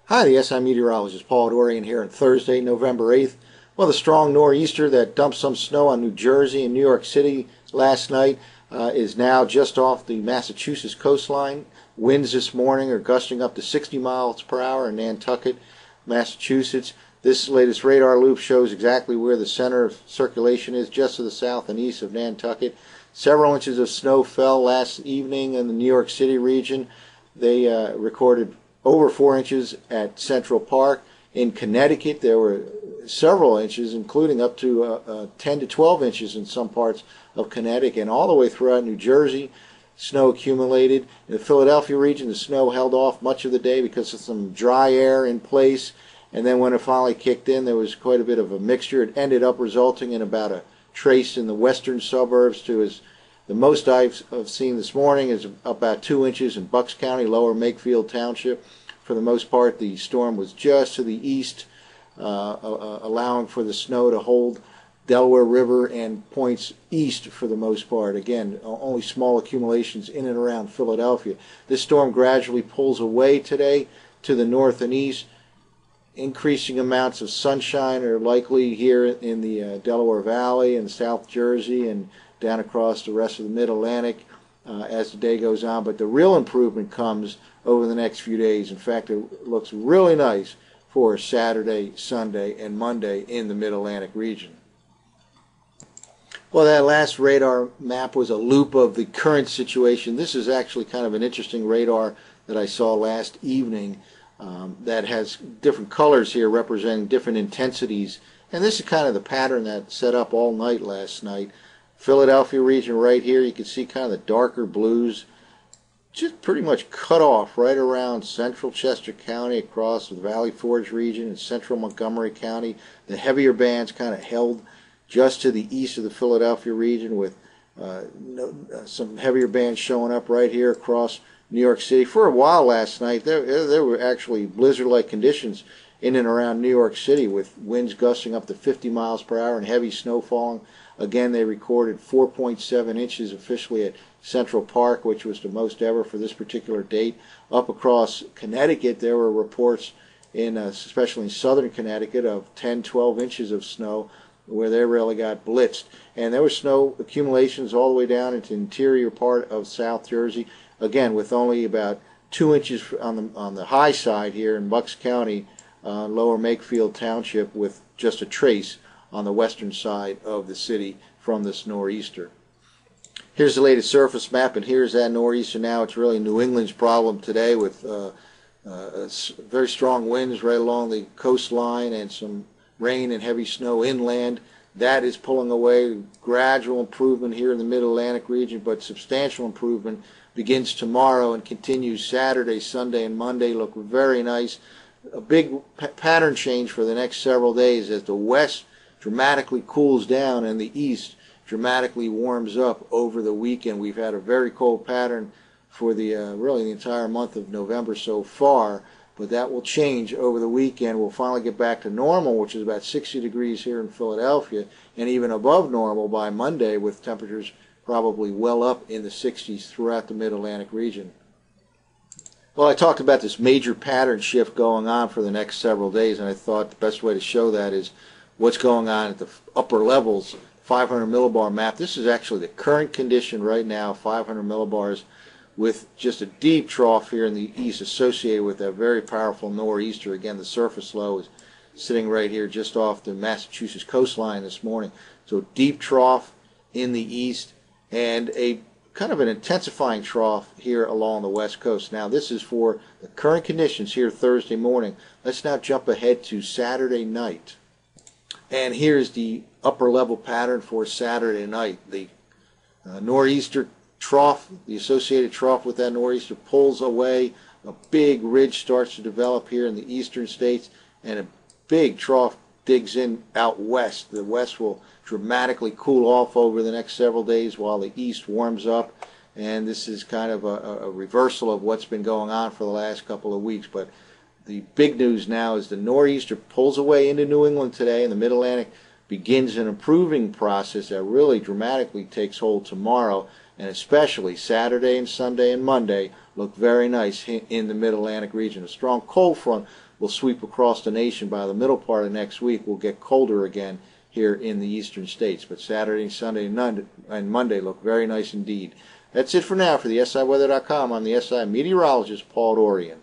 Hi, the SI meteorologist Paul Dorian here on Thursday, November 8th. Well, the strong nor'easter that dumped some snow on New Jersey and New York City last night is now just off the Massachusetts coastline. Winds this morning are gusting up to 60 miles per hour in Nantucket, Massachusetts. This latest radar loop shows exactly where the center of circulation is, just to the south and east of Nantucket. Several inches of snow fell last evening in the New York City region. They recorded over 4 inches at Central Park. In Connecticut, there were several inches, including up to 10 to 12 inches in some parts of Connecticut, and all the way throughout New Jersey, snow accumulated. In the Philadelphia region, the snow held off much of the day because of some dry air in place, and then when it finally kicked in, there was quite a bit of a mixture. It ended up resulting in about a trace in the western suburbs to the most I've seen this morning is about 2 inches in Bucks County, Lower Makefield Township. For the most part, the storm was just to the east, allowing for the snow to hold Delaware River and points east for the most part. Again, only small accumulations in and around Philadelphia. This storm gradually pulls away today to the north and east. Increasing amounts of sunshine are likely here in the Delaware Valley and South Jersey and down across the rest of the Mid-Atlantic as the day goes on. But the real improvement comes over the next few days. In fact, it looks really nice for Saturday, Sunday, and Monday in the Mid-Atlantic region. Well, that last radar map was a loop of the current situation. This is actually kind of an interesting radar that I saw last evening that has different colors here representing different intensities. And this is kind of the pattern that set up all night last night. Philadelphia region right here, you can see kind of the darker blues just pretty much cut off right around central Chester County across the Valley Forge region and central Montgomery County. The heavier bands kind of held just to the east of the Philadelphia region, with some heavier bands showing up right here across New York City. For a while last night, there were actually blizzard-like conditions in and around New York City, with winds gusting up to 50 miles per hour and heavy snow falling. Again, they recorded 4.7 inches officially at Central Park, which was the most ever for this particular date. Up across Connecticut, there were reports, especially in southern Connecticut, of 10, 12 inches of snow, where they really got blitzed. And there were snow accumulations all the way down into the interior part of South Jersey, again with only about 2 inches on the high side here in Bucks County, Lower Makefield Township, with just a trace on the western side of the city from this nor'easter. Here's the latest surface map, and here's that nor'easter now. It's really New England's problem today, with very strong winds right along the coastline and some rain and heavy snow inland. That is pulling away. Gradual improvement here in the Mid-Atlantic region, but substantial improvement begins tomorrow and continues Saturday, Sunday, and Monday. Look very nice. A big pattern change for the next several days as the west dramatically cools down and the east dramatically warms up over the weekend. We've had a very cold pattern for the really the entire month of November so far, but that will change over the weekend. We'll finally get back to normal, which is about 60 degrees here in Philadelphia, and even above normal by Monday, with temperatures probably well up in the 60s throughout the Mid-Atlantic region. Well, I talked about this major pattern shift going on for the next several days, and I thought the best way to show that is what's going on at the upper levels. 500 millibar map. This is actually the current condition right now, 500 millibars, with just a deep trough here in the east associated with that very powerful nor'easter. Again, the surface low is sitting right here just off the Massachusetts coastline this morning. So deep trough in the east and a kind of an intensifying trough here along the west coast. Now, this is for the current conditions here Thursday morning. Let's now jump ahead to Saturday night. And here's the upper level pattern for Saturday night. The nor'easter trough, the associated trough with that nor'easter, pulls away. A big ridge starts to develop here in the eastern states, and a big trough digs in out west. The west will dramatically cool off over the next several days while the east warms up, and this is kind of a reversal of what's been going on for the last couple of weeks. But the big news now is the nor'easter pulls away into New England today, and the Mid-Atlantic begins an improving process that really dramatically takes hold tomorrow. and especially Saturday and Sunday and Monday look very nice in the Mid-Atlantic region. A strong cold front will sweep across the nation by the middle part of next week. We'll get colder again here in the eastern states, but Saturday, Sunday, and Monday look very nice indeed. That's it for now. For the SIWeather.com, I'm the SI meteorologist, Paul Dorian.